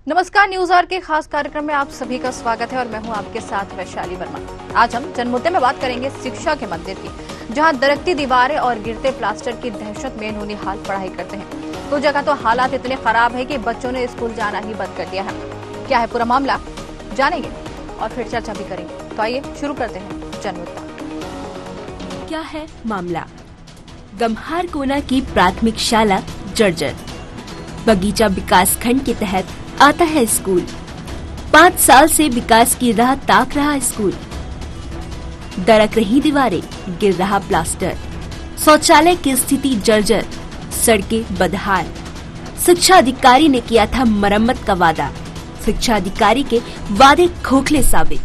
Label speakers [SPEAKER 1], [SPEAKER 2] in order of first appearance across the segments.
[SPEAKER 1] नमस्कार, news our के खास कार्यक्रम में आप सभी का स्वागत है और मैं हूं आपके साथ वैशाली वर्मा। आज हम जनमुद्दे में बात करेंगे शिक्षा के मंदिर की, जहां दरकती दीवारें और गिरते प्लास्टर की दहशत में नूनिहाल पढ़ाई करते हैं। कुछ जगह तो हालात इतने खराब है कि बच्चों ने स्कूल जाना ही बंद कर दिया है। क्या है पूरा मामला, जानेंगे और फिर चर्चा भी करेंगे। तो आइए शुरू करते हैं जनमुद्दा।
[SPEAKER 2] क्या है मामला? गम्हार कोना की प्राथमिक शाला जर्जर, बगीचा विकास खंड के तहत आता है स्कूल। 5 साल से विकास की राह ताक रहा स्कूल। दरक रही दीवारें, गिर रहा प्लास्टर, शौचालय की स्थिति जर्जर, सड़कें बदहाल। शिक्षा अधिकारी ने किया था मरम्मत का वादा, शिक्षा अधिकारी के वादे खोखले साबित।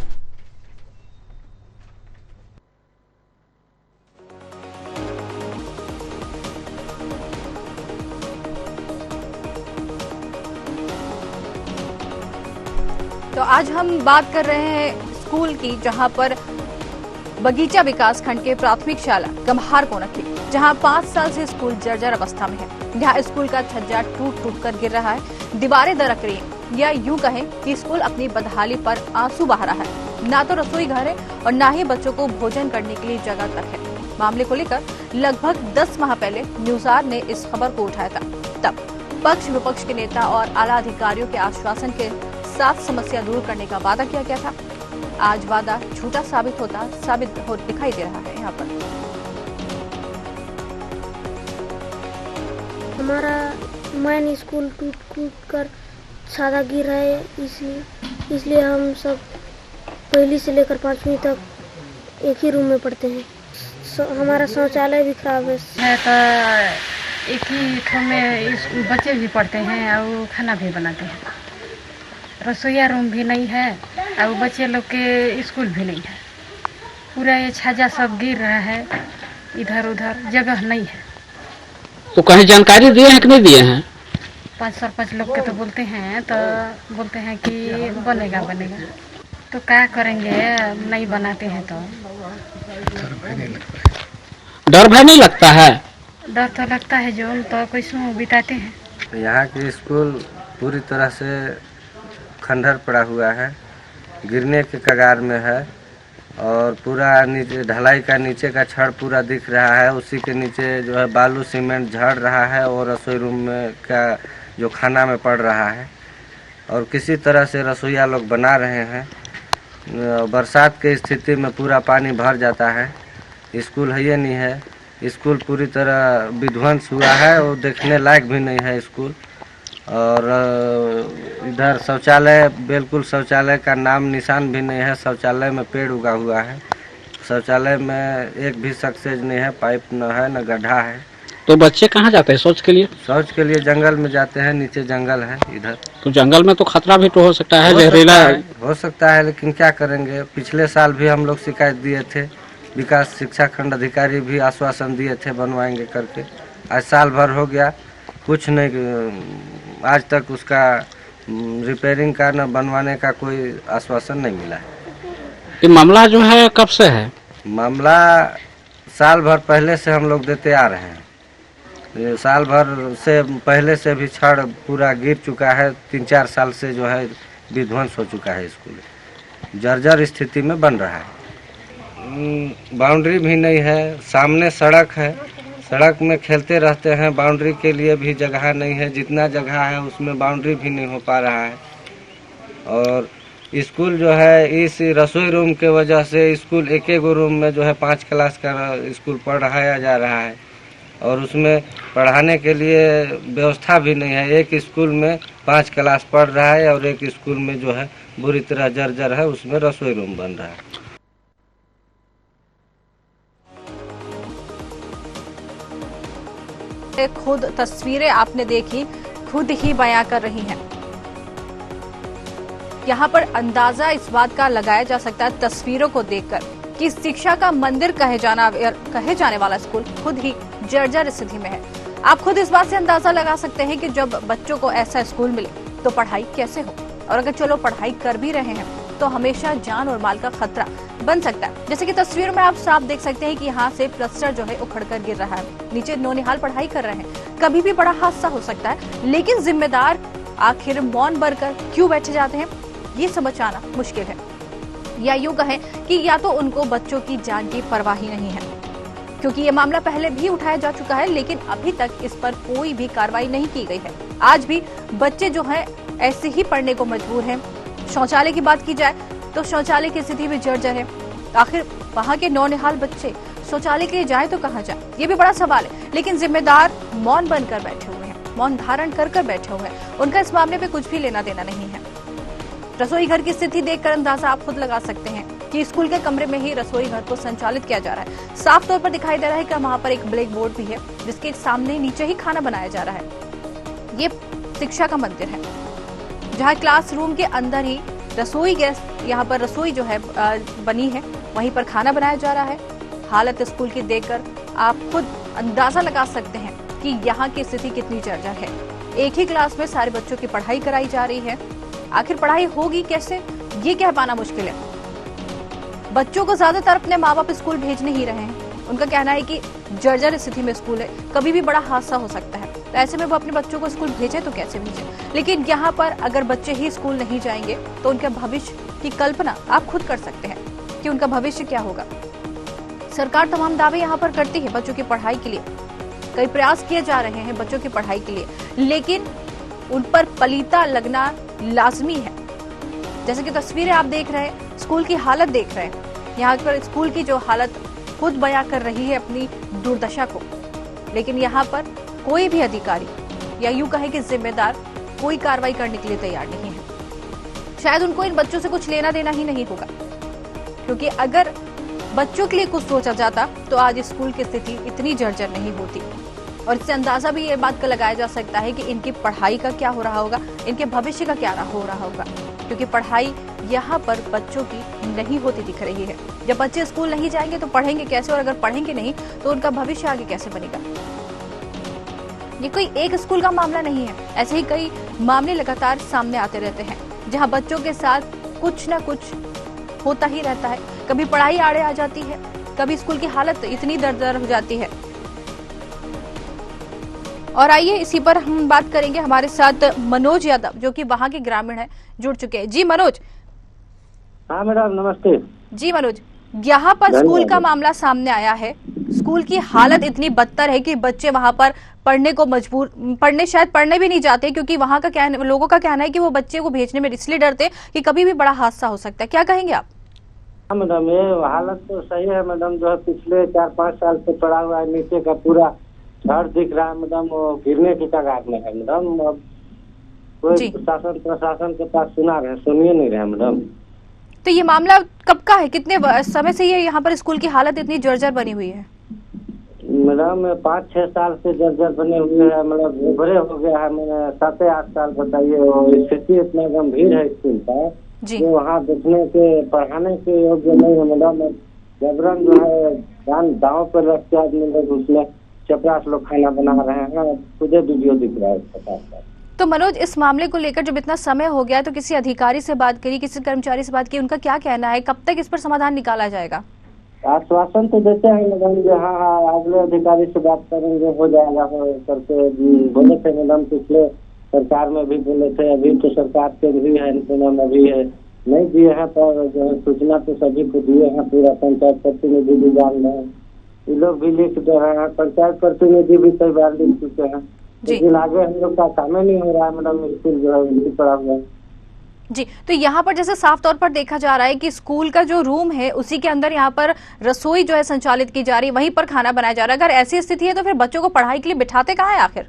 [SPEAKER 1] तो आज हम बात कर रहे हैं स्कूल की, जहां पर बगीचा विकास खंड के प्राथमिक शाला गम्हार कोना की, जहां 5 साल से स्कूल जर्जर अवस्था में है। यहाँ स्कूल का छज्जा टूट कर गिर रहा है, दीवारें दरक रही हैं, या यूं कहें कि स्कूल अपनी बदहाली पर आंसू बहा रहा है। ना तो रसोई घर है और ना ही बच्चों को भोजन करने के लिए जगह तक है। मामले को लेकर लगभग 10 माह पहले न्यूज आवर ने इस खबर को उठाया था। तब पक्ष विपक्ष के नेता और आला अधिकारियों के आश्वासन के साथ समस्या दूर करने का वादा किया गया था। आज वादा झूठा साबित हो दिखाई दे रहा है। यहाँ पर
[SPEAKER 3] हमारा मैन स्कूल टूट कर सादा गिर रहा है, इसलिए हम सब पहली से लेकर 5वीं तक एक ही रूम में पढ़ते हैं। हमारा शौचालय भी खराब है।
[SPEAKER 4] तो एक ही ठो में बच्चे भी पढ़ते हैं और खाना भी बनाते हैं। रसोईया रूम भी नहीं है और बच्चे लोग के स्कूल भी नहीं है। पूरा ये छज्जा सब गिर रहा है, इधर उधर जगह नहीं है।
[SPEAKER 5] तो कहीं जानकारी दिए हैं कि नहीं दिए हैं?
[SPEAKER 4] 5 सरपंच लोग के तो बोलते हैं कि बनेगा। तो क्या करेंगे, नहीं बनाते हैं तो।
[SPEAKER 5] डर भय नहीं लगता है?
[SPEAKER 4] डर तो लगता है, जो तो कैसे बिताते हैं।
[SPEAKER 6] यहाँ की स्कूल पूरी तरह से खंडहर पड़ा हुआ है, गिरने के कगार में है और पूरा नीचे ढलाई का नीचे का छड़ पूरा दिख रहा है। उसी के नीचे जो है बालू सीमेंट झड़ रहा है और रसोई रूम में का जो खाना में पड़ रहा है और किसी तरह से रसोईया लोग बना रहे हैं। बरसात की स्थिति में पूरा पानी भर जाता है। स्कूल है ये नहीं है, स्कूल पूरी तरह विध्वंस हुआ है और देखने लायक भी नहीं है स्कूल। और इधर शौचालय, बिल्कुल शौचालय का नाम निशान भी नहीं है। शौचालय में पेड़ उगा हुआ है, शौचालय में एक भी सक्सेज नहीं है, पाइप न है न गड्ढा है।
[SPEAKER 5] तो बच्चे कहाँ जाते हैं शौच के लिए?
[SPEAKER 6] शौच के लिए जंगल में जाते हैं, नीचे जंगल है इधर।
[SPEAKER 5] तो जंगल में तो खतरा भी तो हो सकता है, जहरीला
[SPEAKER 6] हो सकता है, लेकिन क्या करेंगे। पिछले साल भी हम लोग शिकायत दिए थे, विकास शिक्षा खंड अधिकारी भी आश्वासन दिए थे बनवाएंगे करके। आज साल भर हो गया, कुछ नहीं, आज तक उसका रिपेयरिंग का न बनवाने का कोई आश्वासन नहीं मिला है।
[SPEAKER 5] ये मामला जो है कब से है?
[SPEAKER 6] मामला साल भर पहले से हम लोग देते आ रहे हैं। ये साल भर से पहले से भी छड़ पूरा गिर चुका है। 3-4 साल से जो है विध्वंस हो चुका है स्कूल, जर्जर स्थिति में बन रहा है। बाउंड्री भी नहीं है, सामने सड़क है, सड़क में खेलते रहते हैं। बाउंड्री के लिए भी जगह नहीं है, जितना जगह है उसमें बाउंड्री भी नहीं हो पा रहा है। और स्कूल जो है इस रसोई रूम के वजह से स्कूल एक रूम में जो है 5 क्लास का स्कूल पढ़ाया जा रहा है और उसमें पढ़ाने के लिए व्यवस्था भी नहीं है। एक स्कूल में 5 क्लास पढ़ रहा है और एक स्कूल में जो है बुरी तरह जर्जर है, उसमें रसोई रूम बन रहा है।
[SPEAKER 1] खुद तस्वीरें आपने देखी, खुद ही बयां कर रही हैं। यहाँ पर अंदाजा इस बात का लगाया जा सकता है तस्वीरों को देखकर कि शिक्षा का मंदिर कहे जाने वाला स्कूल खुद ही जर्जर स्थिति में है। आप खुद इस बात से अंदाजा लगा सकते हैं कि जब बच्चों को ऐसा स्कूल मिले तो पढ़ाई कैसे हो, और अगर चलो पढ़ाई कर भी रहे हैं तो हमेशा जान और माल का खतरा बन सकता है। जैसे कि तस्वीर में आप साफ देख सकते हैं कि यहाँ से प्लास्टर जो है उखड़कर गिर रहा है, नीचे नौनिहाल पढ़ाई कर रहे हैं। कभी भी बड़ा हादसा हो सकता है, लेकिन जिम्मेदार आखिर मौन बनकर क्यों बैठे जाते हैं, ये समझ आना मुश्किल है। या यूं कहें कि या तो उनको बच्चों की जान की परवाह ही नहीं है, क्योंकि ये मामला पहले भी उठाया जा चुका है, लेकिन अभी तक इस पर कोई भी कार्रवाई नहीं की गई है। आज भी बच्चे जो हैं ऐसे ही पढ़ने को मजबूर हैं। शौचालय की बात की जाए तो शौचालय की स्थिति भी जर्जर है। आखिर वहां के नौनिहाल बच्चे शौचालय के लिए जाए तो कहाँ जाए, ये भी बड़ा सवाल है। लेकिन जिम्मेदार मौन बनकर बैठे हुए हैं, मौन धारण कर बैठे हुए हैं। उनका इस मामले पे कुछ भी लेना देना नहीं है। रसोई घर की स्थिति देखकर अंदाजा आप खुद लगा सकते हैं कि स्कूल के कमरे में ही रसोई घर को संचालित किया जा रहा है। साफ तौर पर दिखाई दे रहा है कि वहां पर एक ब्लैक बोर्ड भी है, जिसके सामने नीचे ही खाना बनाया जा रहा है। ये शिक्षा का मंदिर है, जहाँ क्लासरूम के अंदर ही रसोई गैस, यहाँ पर रसोई जो है बनी है, वहीं पर खाना बनाया जा रहा है। हालत स्कूल की देखकर आप खुद अंदाजा लगा सकते हैं कि यहाँ की स्थिति कितनी जर्जर है। एक ही क्लास में सारे बच्चों की पढ़ाई कराई जा रही है। आखिर पढ़ाई होगी कैसे, ये कह पाना मुश्किल है। बच्चों को ज्यादातर अपने माँ बाप स्कूल भेज नहीं रहे हैं। उनका कहना है कि जर्जर स्थिति में स्कूल है, कभी भी बड़ा हादसा हो सकता है, तो ऐसे में वो अपने बच्चों को स्कूल भेजे तो कैसे भेजे। लेकिन यहाँ पर अगर बच्चे ही स्कूल नहीं जाएंगे तो उनके भविष्य की कल्पना आप खुद कर सकते हैं कि उनका भविष्य क्या होगा। सरकार तमाम दावे यहाँ पर करती है बच्चों की पढ़ाई के लिए, कई प्रयास किए जा रहे हैं बच्चों की पढ़ाई के लिए, लेकिन उन पर पलीता लगना लाजमी है। जैसे कि तस्वीरें आप देख रहे हैं, स्कूल की हालत देख रहे हैं। यहाँ पर स्कूल की जो हालत खुद बयां कर रही है अपनी दुर्दशा को, लेकिन यहाँ पर कोई भी अधिकारी या यूं कहे कि जिम्मेदार कोई कार्रवाई करने के लिए तैयार नहीं है। शायद उनको इन बच्चों से कुछ लेना देना ही नहीं होगा, क्योंकि अगर बच्चों के लिए कुछ सोचा जाता तो आज स्कूल की स्थिति इतनी जर्जर नहीं होती। और इससे अंदाजा भी ये बात का लगाया जा सकता है कि इनकी पढ़ाई का क्या हो रहा होगा, इनके भविष्य का क्या हो रहा होगा, क्योंकि पढ़ाई यहाँ पर बच्चों की नहीं होती दिख रही है। जब बच्चे स्कूल नहीं जाएंगे तो पढ़ेंगे कैसे, और अगर पढ़ेंगे नहीं तो उनका भविष्य आगे कैसे बनेगा। ये कोई एक स्कूल का मामला नहीं है, ऐसे ही कई मामले लगातार सामने आते रहते हैं, जहाँ बच्चों के साथ कुछ न कुछ होता ही रहता है। कभी पढ़ाई आड़े आ जाती है, कभी स्कूल की हालत इतनी दर्दनाक हो जाती है। और आइए इसी पर हम बात करेंगे, हमारे साथ मनोज यादव जो कि वहां के ग्रामीण हैं जुड़ चुके हैं। जी मनोज।
[SPEAKER 7] हाँ मैडम नमस्ते।
[SPEAKER 1] जी मनोज, यहाँ पर स्कूल का मामला सामने आया है। स्कूल की हालत इतनी बदतर है कि बच्चे वहां पर पढ़ने को मजबूर, शायद पढ़ने भी नहीं जाते, क्योंकि वहां का कहना, लोगों का कहना है कि वो बच्चे को भेजने में इसलिए डरते कि कभी भी बड़ा हादसा हो सकता है। क्या कहेंगे आप?
[SPEAKER 7] हाँ मैडम, ये हालत तो सही है मैडम। जो है पिछले 4-5 साल से पड़ा हुआ है, नीचे का पूरा छड़ दिख रहा है मैडम, वो गिरने की कगार में है मैडम। अब कोई शासन प्रशासन के पास सुनिए नहीं रहे मैडम।
[SPEAKER 1] तो ये मामला कब का है, कितने समय से ये यहाँ पर स्कूल की हालत इतनी जर्जर बनी हुई है?
[SPEAKER 7] मैडम 5-6 साल से जर्जर बने हुए है, मतलब भरे हो गया है। मैंने 7-8 साल बताइए, स्थिति इतना गंभीर है स्कूल का कि वहाँ देखने के पढ़ाने के योग्य नहीं है मैडम। जबरन जो है दांव पर रख के आदमी लोग उसमें चपरास लोग खाना बना रहे हैं, खुदे वीडियो दिख रहा है।
[SPEAKER 1] तो मनोज, इस मामले को लेकर जब इतना समय हो गया तो किसी अधिकारी से बात करी, किसी कर्मचारी से बात की, उनका क्या कहना है, कब तक इस पर समाधान निकाला जाएगा?
[SPEAKER 7] आश्वासन तो देते हैं मैडम जो हाँ अगले अधिकारी से बात करेंगे, हो जाएगा करके बोले थे मैडम। पिछले सरकार में भी बोले थे, अभी तो सरकार के भी है, अभी है नहीं दिए हैं, पर जो है सूचना तो सभी को दिए हैं, पूरा पंचायत प्रतिनिधि भी जान रहे हैं, ये लोग भी लिख दे रहे हैं, पंचायत प्रतिनिधि भी कई बार लिख चुके हैं, लेकिन आगे हम लोग का काम नहीं हो रहा है मैडम। स्कूल जो है पड़ा हुआ है
[SPEAKER 1] जी। तो यहाँ पर जैसे साफ तौर पर देखा जा रहा है कि स्कूल का जो रूम है उसी के अंदर यहाँ पर रसोई जो है संचालित की जा रही है, वहीं पर खाना बनाया जा रहा है। अगर ऐसी स्थिति है तो फिर बच्चों को पढ़ाई के लिए बिठाते कहाँ है आखिर?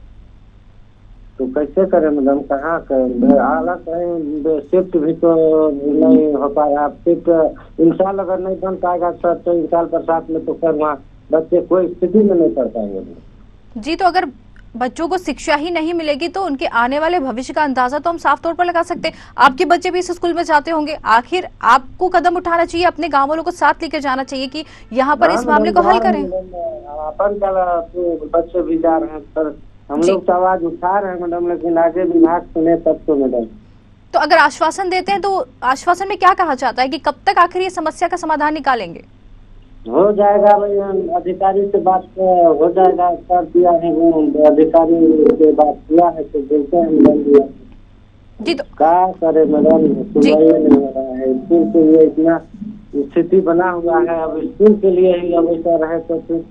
[SPEAKER 7] तो कैसे करें मैडम, कहाँ करें? आला कहीं शिफ्ट भी तो नहीं हो पाया। शिफ्ट इंसाल अगर नहीं बन पाएगा सर, तो इंसाल बरसात में तो फिर वहाँ बच्चे कोई स्थिति में नहीं पढ़ पाएंगे
[SPEAKER 1] जी। तो अगर बच्चों को शिक्षा ही नहीं मिलेगी तो उनके आने वाले भविष्य का अंदाजा तो हम साफ तौर पर लगा सकते हैं। आपके बच्चे भी इस स्कूल में जाते होंगे, आखिर आपको कदम उठाना चाहिए, अपने गाँव वालों को साथ लेकर जाना चाहिए कि यहाँ पर इस मामले को हल करें।
[SPEAKER 7] अपन बच्चे भी जा रहे हैं सर, हम लोग तो आवाज उठा रहे हैं मैडम, लेकिन आगे विभाग सुने तब तो मैडम।
[SPEAKER 1] तो अगर आश्वासन देते हैं तो आश्वासन में क्या कहा जाता है कि कब तक आखिर ये समस्या का समाधान निकालेंगे?
[SPEAKER 7] हो जाएगा भाई, अधिकारी से बात हो जाएगा, कर दिया है, अधिकारी से बात किया है तो बोलते हैं
[SPEAKER 1] जी तो
[SPEAKER 7] क्या करे मैडम, सुनवाई नहीं हो रहा है। स्कूल के लिए इतना स्थिति बना हुआ है, अब स्कूल के लिए ही अब ऐसा रहे तो फिर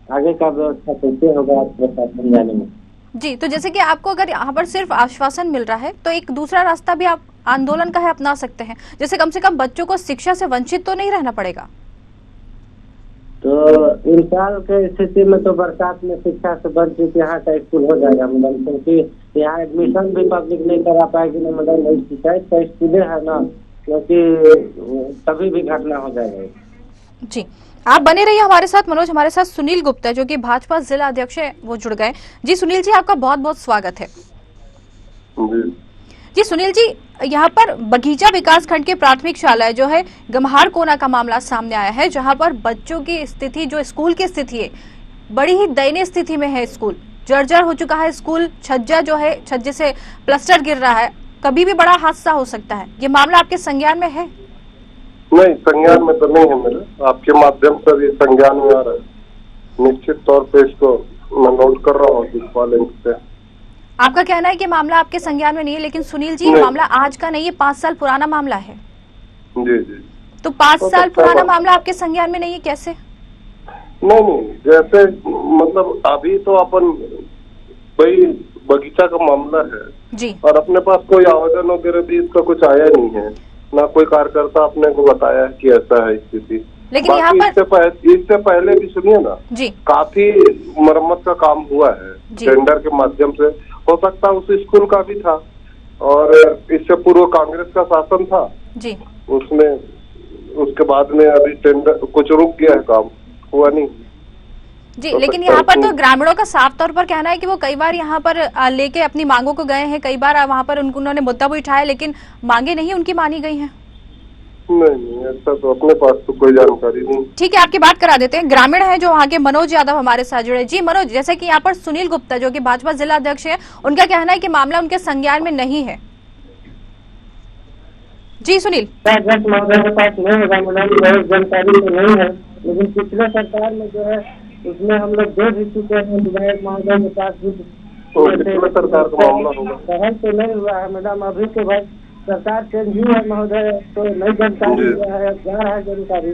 [SPEAKER 7] आगे का व्यवस्था कैसे होगा प्रशासन जाने में।
[SPEAKER 1] जी, तो जैसे कि आपको अगर यहाँ पर सिर्फ आश्वासन मिल रहा है तो एक दूसरा रास्ता भी आप आंदोलन का है अपना सकते हैं, जैसे कम से कम बच्चों को शिक्षा से वंचित तो नहीं रहना पड़ेगा।
[SPEAKER 7] तो इन साल के स्थिति में तो बरसात में शिक्षा से वंचित यहाँ का स्कूल हो जाएगा मैडम, क्योंकि यहाँ एडमिशन भी पब्लिक नहीं करा पाएगी ना मैडम। शिकायत का स्कूल है ना, क्योंकि कभी भी घटना हो जाएगा।
[SPEAKER 1] जी, आप बने रहिए हमारे साथ। मनोज, हमारे साथ सुनील गुप्ता जो कि भाजपा जिला अध्यक्ष है वो जुड़ गए। जी सुनील जी, आपका बहुत बहुत स्वागत है। जी सुनील जी, यहाँ पर बगीचा विकास खंड के प्राथमिक शाला जो है गम्हार कोना का मामला सामने आया है, जहाँ पर बच्चों की स्थिति, जो स्कूल की स्थिति है, बड़ी ही दयनीय स्थिति में है। स्कूल जर्जर हो चुका है। स्कूल छज्जा जो है, छज्जे से प्लास्टर गिर रहा है, कभी भी बड़ा हादसा हो सकता है। ये मामला आपके संज्ञान में है?
[SPEAKER 8] नहीं, संज्ञान में तो नहीं है मेरे, आपके माध्यम से भी संज्ञान में आ रहा है। निश्चित तौर पे इसको मैं नोट कर रहा हूँ से।
[SPEAKER 1] आपका कहना है कि मामला आपके संज्ञान में नहीं है, लेकिन सुनील जी, मामला आज का नहीं है, 5 साल पुराना मामला है।
[SPEAKER 8] जी जी।
[SPEAKER 1] तो 5 साल पुराना मामला आपके संज्ञान में नहीं है, कैसे?
[SPEAKER 8] नहीं, जैसे मतलब अभी तो अपन वही बगीचा का मामला है
[SPEAKER 1] जी,
[SPEAKER 8] और अपने पास कोई आवेदन वगैरह भी इसका कुछ आया नहीं है, ना कोई कार्यकर्ता अपने को बताया है कि ऐसा है स्थिति।
[SPEAKER 1] लेकिन यहाँ पर
[SPEAKER 8] इससे पहले भी सुनिए ना
[SPEAKER 1] जी,
[SPEAKER 8] काफी मरम्मत का काम हुआ है टेंडर के माध्यम से। हो सकता है उस स्कूल का भी था, और इससे पूर्व कांग्रेस का शासन था
[SPEAKER 1] जी,
[SPEAKER 8] उसमें, उसके बाद में अभी टेंडर कुछ रुक गया है, काम हुआ नहीं
[SPEAKER 1] जी। लेकिन यहाँ पर तो ग्रामीणों का साफ तौर पर कहना है कि वो कई बार यहाँ पर लेके अपनी मांगों को गए हैं, कई बार वहाँ पर उन्होंने मुद्दा भी उठाया, लेकिन मांगे नहीं उनकी मानी गई हैं।
[SPEAKER 8] नहीं, ऐसा तो अपने पास तो कोई जानकारी नहीं।
[SPEAKER 1] ठीक है, आपकी बात करा देते हैं। ग्रामीण है जो वहाँ के मनोज यादव हमारे साथ जुड़े। जी मनोज, जैसे कि यहाँ पर सुनील गुप्ता जो कि भाजपा जिला अध्यक्ष है, उनका कहना है कि मामला उनके संज्ञान में नहीं है। जी सुनील,
[SPEAKER 7] महोदय के पास नहीं होगा मैडम, बहुत जानकारी तो नहीं है, लेकिन पिछले सरकार में जो है उसमें हम लोग दे भी चुके हैं विधायक महोदय के पास भी।
[SPEAKER 8] तो सरकार का मामला होगा,
[SPEAKER 7] पहल तो नहीं हुआ है मैडम, अभी के बाद सरकार चेंज हुई है महोदय, तो नई जानकारी जा रहा है जानकारी।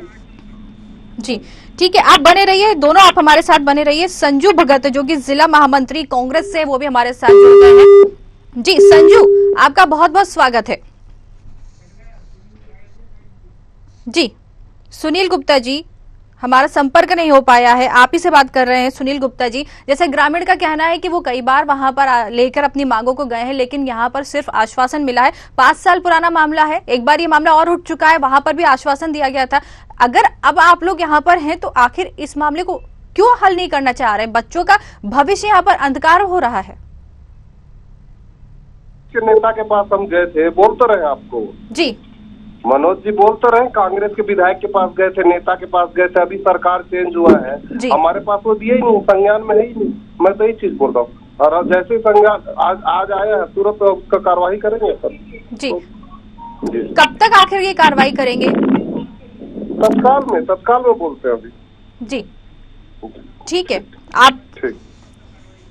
[SPEAKER 1] जी ठीक है, आप बने रहिए, दोनों आप हमारे साथ बने रहिए। संजू भगत जो कि जिला महामंत्री कांग्रेस से, वो भी हमारे साथ जुड़ गए हैं। जी संजू, आपका बहुत बहुत स्वागत है। जी सुनील गुप्ता जी, हमारा संपर्क नहीं हो पाया है, आप ही से बात कर रहे हैं। सुनील गुप्ता जी, जैसे ग्रामीण का कहना है कि वो कई बार वहां पर लेकर अपनी मांगों को गए हैं, लेकिन यहाँ पर सिर्फ आश्वासन मिला है। 5 साल पुराना मामला है, एक बार ये मामला और उठ चुका है, वहां पर भी आश्वासन दिया गया था। अगर अब आप लोग यहाँ पर हैं तो आखिर इस मामले को क्यों हल नहीं करना चाह रहे? बच्चों का भविष्य यहाँ पर अंधकार हो रहा है।
[SPEAKER 8] नेता के पास हम गए थे, बोल तो रहे आपको जी, मनोज जी बोल तो रहे, कांग्रेस के विधायक के पास गए थे, नेता के पास गए थे, अभी सरकार चेंज हुआ है, हमारे पास वो दिए ही नहीं, संज्ञान में है ही नहीं। मैं तो यही चीज बोल रहा हूँ, और जैसे संज्ञान आज आया है तुरंत उसका कार्रवाई करेंगे सर
[SPEAKER 1] जी। कब तक आखिर ये कार्रवाई करेंगे?
[SPEAKER 8] तत्काल में बोलते हैं अभी जी।
[SPEAKER 1] ठीक है, आप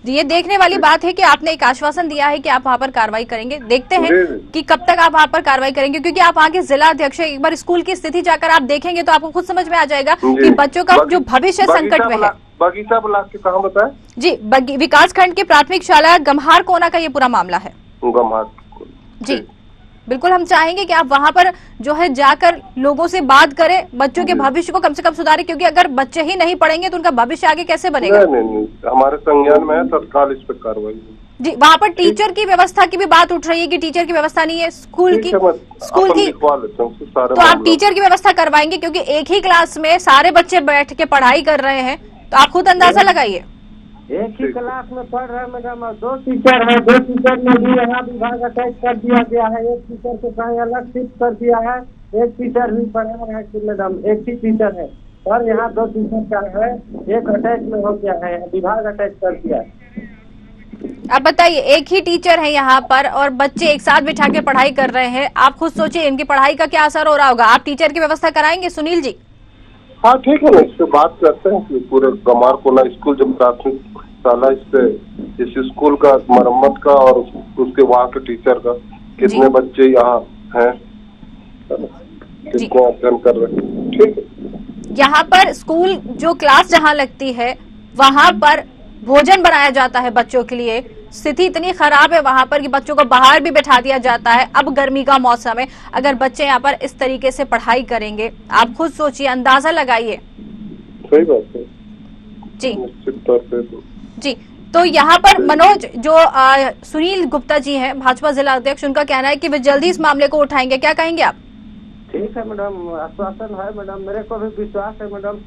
[SPEAKER 1] ये देखने वाली बात है कि आपने एक आश्वासन दिया है कि आप वहाँ पर कार्रवाई करेंगे। देखते हैं कि कब तक आप वहाँ पर कार्रवाई करेंगे, क्योंकि आप वहाँ के जिला अध्यक्ष हैं। एक बार स्कूल की स्थिति जाकर आप देखेंगे तो आपको खुद समझ में आ जाएगा कि बच्चों का जो भविष्य संकट में है।
[SPEAKER 8] बगीचा ब्लॉक के कहाँ बताया
[SPEAKER 1] जी? विकास खंड के प्राथमिक शाला गम्हार कोना का ये पूरा मामला है।
[SPEAKER 8] गम्हार
[SPEAKER 1] जी बिल्कुल, हम चाहेंगे कि आप वहां पर जो है जाकर लोगों से बात करें, बच्चों के भविष्य को कम से कम सुधारें, क्योंकि अगर बच्चे ही नहीं पढ़ेंगे तो उनका भविष्य आगे कैसे बनेगा?
[SPEAKER 8] नहीं, हमारे संज्ञान में है, तत्काल इस पर कार्रवाई
[SPEAKER 1] जी। वहाँ पर टीचर की व्यवस्था की भी बात उठ रही है कि टीचर की व्यवस्था नहीं है स्कूल की। तो आप टीचर की व्यवस्था करवाएंगे, क्योंकि एक ही क्लास में सारे बच्चे बैठ के पढ़ाई कर रहे हैं, तो आप खुद अंदाजा लगाइए।
[SPEAKER 7] एक ही क्लास में पढ़ रहे हैं मैडम, 2 टीचर है, 2 टीचर में भी यहाँ विभाग अटैच कर दिया गया है, एक टीचर को कहीं अलग शिफ्ट कर दिया है, एक टीचर भी पढ़ा रहा है मैडम, एक ही टीचर है, और यहाँ 2 टीचर का है, एक अटैच में हो गया है, विभाग अटैच कर दिया है।
[SPEAKER 1] आप बताइए, एक ही टीचर है यहाँ पर और बच्चे एक साथ बिठा के पढ़ाई कर रहे हैं, आप खुद सोचिए इनकी पढ़ाई का क्या असर हो रहा होगा। आप टीचर की व्यवस्था कराएंगे सुनील जी?
[SPEAKER 8] हाँ ठीक है ना, इससे बात करते हैं पूरे गम्हार कोना स्कूल जब प्राथमिक शाला, इस स्कूल का मरम्मत का और उसके वहाँ के टीचर का कितने बच्चे यहाँ हैं, कितने अध्ययन कर रहे हैं। ठीक है,
[SPEAKER 1] यहाँ पर स्कूल जो क्लास जहाँ लगती है वहाँ पर भोजन बनाया जाता है बच्चों के लिए। स्थिति इतनी खराब है वहाँ पर कि बच्चों को बाहर भी बैठा दिया जाता है। अब गर्मी का मौसम है, अगर बच्चे यहाँ पर इस तरीके से पढ़ाई करेंगे, आप खुद सोचिए, अंदाजा लगाइए।
[SPEAKER 8] सही बात है
[SPEAKER 1] जी,
[SPEAKER 8] निश्चित तौर पे
[SPEAKER 1] जी। तो यहाँ पर मनोज जो सुनील गुप्ता जी हैं, भाजपा जिला अध्यक्ष, उनका कहना है कि वे जल्दी इस मामले को उठाएंगे। क्या कहेंगे आप?
[SPEAKER 7] ठीक है मैडम, आश्वासन है मैडम, मेरे को भी विश्वास है मैडम,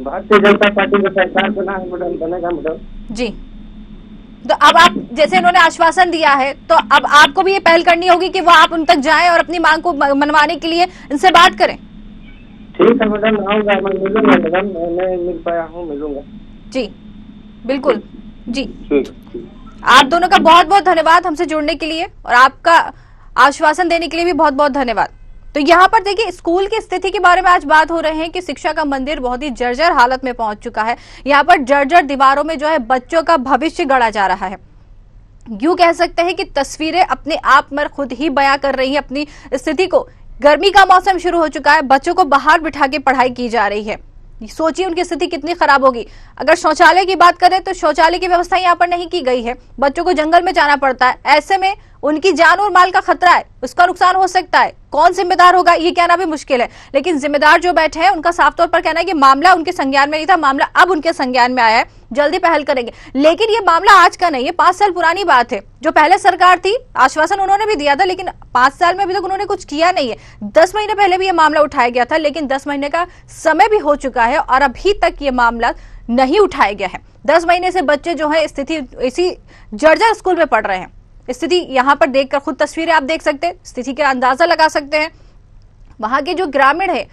[SPEAKER 7] भारतीय जनता पार्टी की सरकार बना है मैडम, बनेगा मैडम
[SPEAKER 1] जी। तो अब आप, जैसे इन्होंने आश्वासन दिया है, तो अब आपको भी ये पहल करनी होगी कि वो आप उन तक जाएं और अपनी मांग को मनवाने के लिए इनसे बात करें।
[SPEAKER 7] ठीक है मैडम, आऊंगा, मैं मिलूंगा मैडम, मैं मिल पाया हूँ, मिलूंगा।
[SPEAKER 1] जी बिल्कुल जी। आप दोनों का बहुत बहुत धन्यवाद हमसे जुड़ने के लिए, और आपका आश्वासन देने के लिए भी बहुत बहुत धन्यवाद। तो यहाँ पर देखिए, स्कूल की स्थिति के बारे में आज बात हो रहे हैं कि शिक्षा का मंदिर बहुत ही जर्जर हालत में पहुंच चुका है। यहाँ पर जर्जर दीवारों में जो है बच्चों का भविष्य गढ़ा जा रहा है। यूं कह सकते हैं कि तस्वीरें अपने आप में खुद ही बयां कर रही है अपनी स्थिति को। गर्मी का मौसम शुरू हो चुका है, बच्चों को बाहर बिठा के पढ़ाई की जा रही है। सोचिए उनकी स्थिति कितनी खराब होगी। अगर शौचालय की बात करें तो शौचालय की व्यवस्था यहाँ पर नहीं की गई है, बच्चों को जंगल में जाना पड़ता है। ऐसे में उनकी जान और माल का खतरा है, उसका नुकसान हो सकता है। कौन जिम्मेदार होगा ये कहना भी मुश्किल है, लेकिन जिम्मेदार जो बैठे हैं उनका साफ तौर पर कहना है कि मामला उनके संज्ञान में नहीं था, मामला अब उनके संज्ञान में आया है, जल्दी पहल करेंगे। लेकिन ये मामला आज का नहीं है, 5 साल पुरानी बात है। जो पहले सरकार थी, आश्वासन उन्होंने भी दिया था, लेकिन 5 साल में अभी तक उन्होंने कुछ किया नहीं है। 10 महीने पहले भी ये मामला उठाया गया था, लेकिन 10 महीने का समय भी हो चुका है और अभी तक ये मामला नहीं उठाया गया है। 10 महीने से बच्चे जो है स्थिति इसी जर्जर स्कूल में पढ़ रहे हैं। स्थिति यहाँ पर देखकर खुद तस्वीरें आप देख सकते हैं, स्थिति का अंदाजा लगा सकते हैं। वहां के जो ग्रामीण है,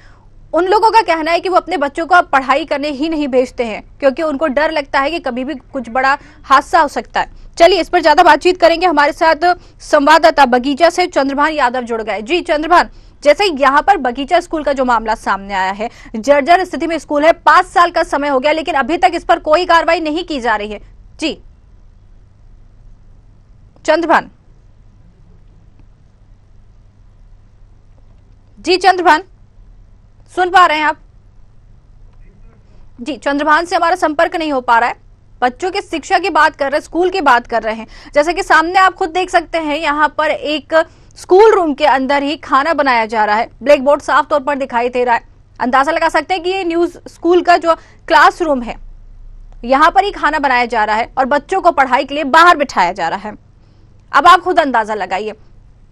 [SPEAKER 1] उन लोगों का कहना है कि वो अपने बच्चों को अब पढ़ाई करने ही नहीं भेजते हैं, क्योंकि उनको डर लगता है कि कभी भी कुछ बड़ा हादसा हो सकता है। चलिए इस पर ज्यादा बातचीत करेंगे। हमारे साथ संवाददाता बगीचा से चंद्रभान यादव जुड़ गए। जी चंद्रभान, जैसे यहाँ पर बगीचा स्कूल का जो मामला सामने आया है, जर्जर स्थिति में स्कूल है, 5 साल का समय हो गया, लेकिन अभी तक इस पर कोई कार्रवाई नहीं की जा रही है। जी चंद्रभान, जी चंद्रभान, सुन पा रहे हैं आप? जी, चंद्रभान से हमारा संपर्क नहीं हो पा रहा है। बच्चों की शिक्षा की बात कर रहे हैं, स्कूल की बात कर रहे हैं। जैसे कि सामने आप खुद देख सकते हैं, यहाँ पर एक स्कूल रूम के अंदर ही खाना बनाया जा रहा है। ब्लैक बोर्ड साफ तौर पर दिखाई दे रहा है। अंदाजा लगा सकते हैं कि ये न्यूज स्कूल का जो क्लासरूम है, यहाँ पर ही खाना बनाया जा रहा है और बच्चों को पढ़ाई के लिए बाहर बिठाया जा रहा है। अब आप खुद अंदाजा लगाइए,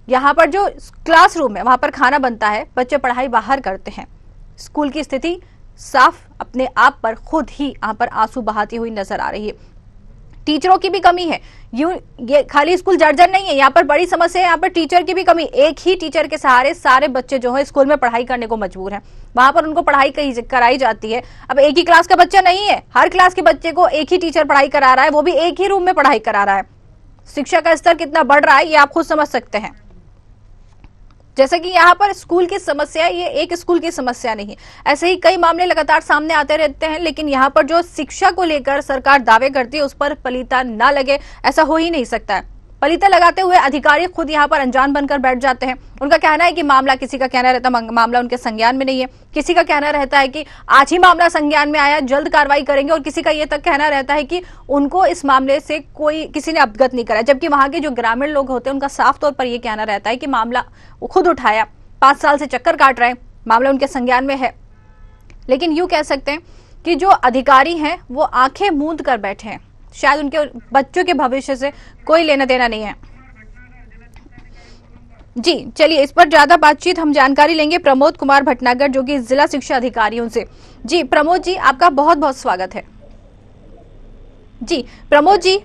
[SPEAKER 1] यहाँ पर जो क्लासरूम है वहां पर खाना बनता है, बच्चे पढ़ाई बाहर करते हैं। स्कूल की स्थिति साफ अपने आप पर खुद ही यहाँ पर आंसू बहाती हुई नजर आ रही है। टीचरों की भी कमी है। ये खाली स्कूल जर्जर नहीं है, यहाँ पर बड़ी समस्या है, यहाँ पर टीचर की भी कमी। एक ही टीचर के सहारे सारे बच्चे जो है स्कूल में पढ़ाई करने को मजबूर हैं। वहां पर उनको पढ़ाई कराई जाती है। अब एक ही क्लास का बच्चा नहीं है, हर क्लास के बच्चे को एक ही टीचर पढ़ाई करा रहा है, वो भी एक ही रूम में पढ़ाई करा रहा है। शिक्षा का स्तर कितना बढ़ रहा है ये आप खुद समझ सकते हैं। जैसे कि यहाँ पर स्कूल की समस्या, ये एक स्कूल की समस्या नहीं है, ऐसे ही कई मामले लगातार सामने आते रहते हैं। लेकिन यहाँ पर जो शिक्षा को लेकर सरकार दावे करती है, उस पर पलीता ना लगे, ऐसा हो ही नहीं सकता है। पलीता लगाते हुए अधिकारी खुद यहाँ पर अनजान बनकर बैठ जाते हैं। उनका कहना है कि मामला, किसी का कहना रहता है मामला उनके संज्ञान में नहीं है, किसी का कहना रहता है कि आज ही मामला संज्ञान में आया, जल्द कार्रवाई करेंगे, और किसी का ये तक कहना रहता है कि उनको इस मामले से किसी ने अवगत नहीं कराया। जबकि वहां के जो ग्रामीण लोग होते हैं उनका साफ तौर पर यह कहना रहता है कि मामला खुद उठाया, 5 साल से चक्कर काट रहे हैं, मामला उनके संज्ञान में है। लेकिन यूं कह सकते हैं कि जो अधिकारी हैं वो आंखें मूंद कर बैठे हैं, शायद उनके बच्चों के भविष्य से कोई लेना देना नहीं है। जी चलिए इस पर ज्यादा बातचीत हम जानकारी लेंगे प्रमोद कुमार भटनागर, जो कि जिला शिक्षा अधिकारियों से। जी प्रमोद जी, आपका बहुत बहुत स्वागत है। जी प्रमोद जी,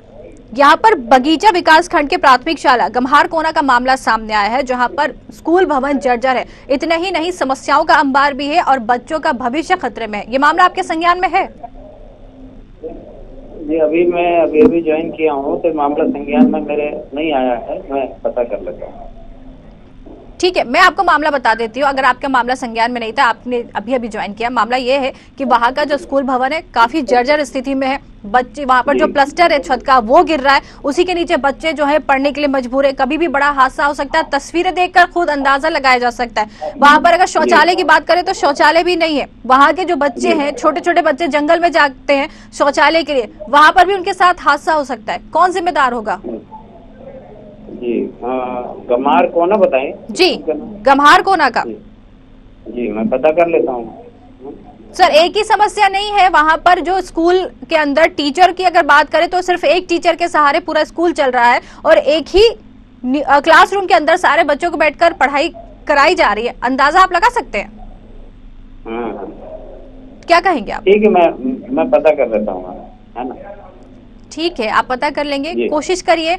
[SPEAKER 1] यहाँ पर बगीचा विकास खंड के प्राथमिक शाला गम्हार कोना का मामला सामने आया है, जहाँ पर स्कूल भवन जर्जर है। इतना ही नहीं, समस्याओं का अंबार भी है और बच्चों का भविष्य खतरे में है। ये मामला आपके संज्ञान में है?
[SPEAKER 7] जी मैं अभी ज्वाइन किया हूँ, तो मामला संज्ञान में मेरे नहीं आया है, मैं पता कर लेता हूँ।
[SPEAKER 1] ठीक है, मैं आपको मामला बता देती हूँ। अगर आपका मामला संज्ञान में नहीं था, आपने अभी ज्वाइन किया, मामला ये है कि वहाँ का जो स्कूल भवन है काफी जर्जर स्थिति में है। बच्चे वहां पर जो प्लास्टर है छत का वो गिर रहा है, उसी के नीचे बच्चे जो है पढ़ने के लिए मजबूर है। कभी भी बड़ा हादसा हो सकता है। तस्वीरें देखकर खुद अंदाजा लगाया जा सकता है। वहां पर अगर शौचालय की बात करें तो शौचालय भी नहीं है। वहां के जो बच्चे हैं, छोटे छोटे बच्चे जंगल में जाते हैं शौचालय के लिए, वहां पर भी उनके साथ हादसा हो सकता है। कौन जिम्मेदार होगा?
[SPEAKER 9] जी गम्हार कोना बताएं।
[SPEAKER 1] जी गम्हार कोना का।
[SPEAKER 9] जी मैं पता कर लेता हूँ।
[SPEAKER 1] सर एक ही समस्या नहीं है वहां पर, जो स्कूल के अंदर टीचर की अगर बात करें तो सिर्फ एक टीचर के सहारे पूरा स्कूल चल रहा है और एक ही क्लासरूम के अंदर सारे बच्चों को बैठकर पढ़ाई कराई जा रही है। अंदाजा आप लगा सकते हैं? क्या कहेंगे आप?
[SPEAKER 9] ठीक है, मैं पता कर लेता हूँ, है ना?
[SPEAKER 1] ठीक है, आप पता कर लेंगे। कोशिश करिए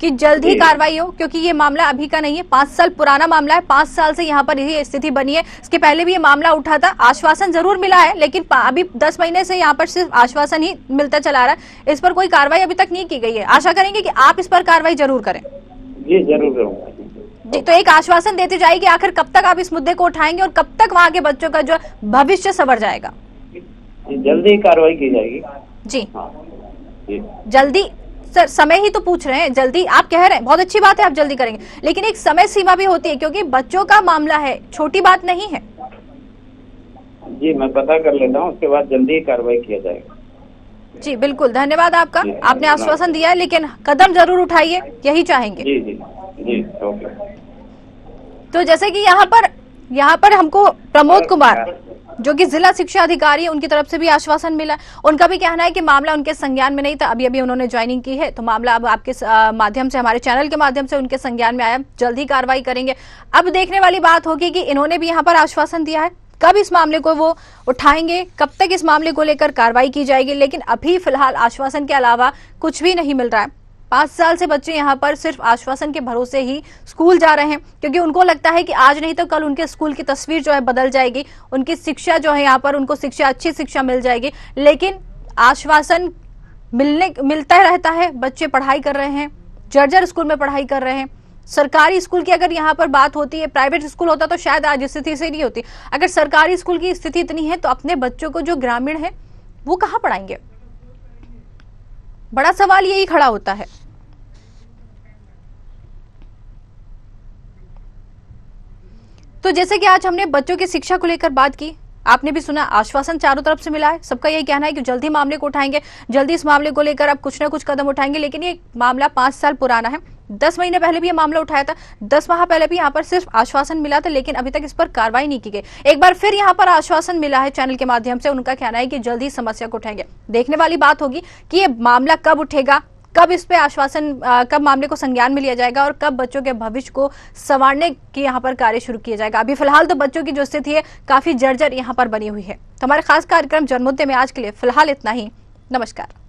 [SPEAKER 1] कि जल्द ही कार्रवाई हो, क्योंकि ये मामला अभी का नहीं है, 5 साल पुराना मामला है। 5 साल से यहाँ पर यही स्थिति बनी है। इसके पहले भी ये मामला उठा था, आश्वासन जरूर मिला है, लेकिन अभी 10 महीने से यहाँ पर सिर्फ आश्वासन ही मिलता चला रहा है। इस पर कोई कार्रवाई अभी तक नहीं की गई है। आशा करेंगे कि आप इस पर कार्रवाई जरूर करें।
[SPEAKER 9] जी जरूर करूँगा
[SPEAKER 1] जी। तो एक आश्वासन देते जाइए कि आखिर कब तक आप इस मुद्दे को उठाएंगे और कब तक वहाँ के बच्चों का जो भविष्य संवर जाएगा?
[SPEAKER 9] जल्दी कार्रवाई की जाएगी।
[SPEAKER 1] जी
[SPEAKER 9] जी
[SPEAKER 1] जल्दी। सर समय ही तो पूछ रहे हैं, जल्दी आप कह रहे हैं, बहुत अच्छी बात है आप जल्दी करेंगे, लेकिन एक समय सीमा भी होती है, क्योंकि बच्चों का मामला है, छोटी बात नहीं है।
[SPEAKER 9] जी मैं पता कर लेता हूँ, उसके बाद जल्दी कार्रवाई किया जाएगा।
[SPEAKER 1] जी बिल्कुल, धन्यवाद आपका। आपने आश्वासन दिया है, लेकिन कदम जरूर उठाइए, यही चाहेंगे।
[SPEAKER 9] जी जी जी ओके।
[SPEAKER 1] तो जैसे कि यहाँ पर हमको प्रमोद कुमार जो कि जिला शिक्षा अधिकारी है, उनकी तरफ से भी आश्वासन मिला। उनका भी कहना है कि मामला उनके संज्ञान में नहीं था, अभी अभी उन्होंने ज्वाइनिंग की है, तो मामला अब आपके माध्यम से, हमारे चैनल के माध्यम से उनके संज्ञान में आया, जल्द ही कार्रवाई करेंगे। अब देखने वाली बात होगी कि इन्होंने भी यहाँ पर आश्वासन दिया है, कब इस मामले को वो उठाएंगे, कब तक इस मामले को लेकर कार्रवाई की जाएगी। लेकिन अभी फिलहाल आश्वासन के अलावा कुछ भी नहीं मिल रहा है। 5 साल से बच्चे यहाँ पर सिर्फ आश्वासन के भरोसे ही स्कूल जा रहे हैं, क्योंकि उनको लगता है कि आज नहीं तो कल उनके स्कूल की तस्वीर जो है बदल जाएगी, उनकी शिक्षा जो है यहाँ पर उनको अच्छी शिक्षा मिल जाएगी। लेकिन आश्वासन मिलता रहता है, बच्चे पढ़ाई कर रहे हैं, जर्जर स्कूल में पढ़ाई कर रहे हैं। सरकारी स्कूल की अगर यहाँ पर बात होती है, प्राइवेट स्कूल होता तो शायद आज स्थिति से नहीं होती। अगर सरकारी स्कूल की स्थिति इतनी है तो अपने बच्चों को जो ग्रामीण है वो कहाँ पढ़ाएंगे? बड़ा सवाल यही खड़ा होता है। तो जैसे कि आज हमने बच्चों की शिक्षा को लेकर बात की, आपने भी सुना, आश्वासन चारों तरफ से मिला है। सबका यही कहना है कि जल्दी मामले को उठाएंगे, जल्दी इस मामले को लेकर अब कुछ ना कुछ कदम उठाएंगे। लेकिन ये मामला 5 साल पुराना है, 10 महीने पहले भी ये मामला उठाया था, 10 माह पहले भी यहाँ पर सिर्फ आश्वासन मिला था, लेकिन अभी तक इस पर कार्रवाई नहीं की गई। एक बार फिर यहाँ पर आश्वासन मिला है चैनल के माध्यम से, उनका कहना है कि जल्दी समस्या को उठाएंगे। देखने वाली बात होगी कि ये मामला कब उठेगा, कब इस पे आश्वासन, कब मामले को संज्ञान में लिया जाएगा और कब बच्चों के भविष्य को संवारने की यहाँ पर कार्य शुरू किया जाएगा। अभी फिलहाल तो बच्चों की जो स्थिति है काफी जर्जर यहाँ पर बनी हुई है। तो हमारे खास कार्यक्रम जनमुद्दे में आज के लिए फिलहाल इतना ही। नमस्कार।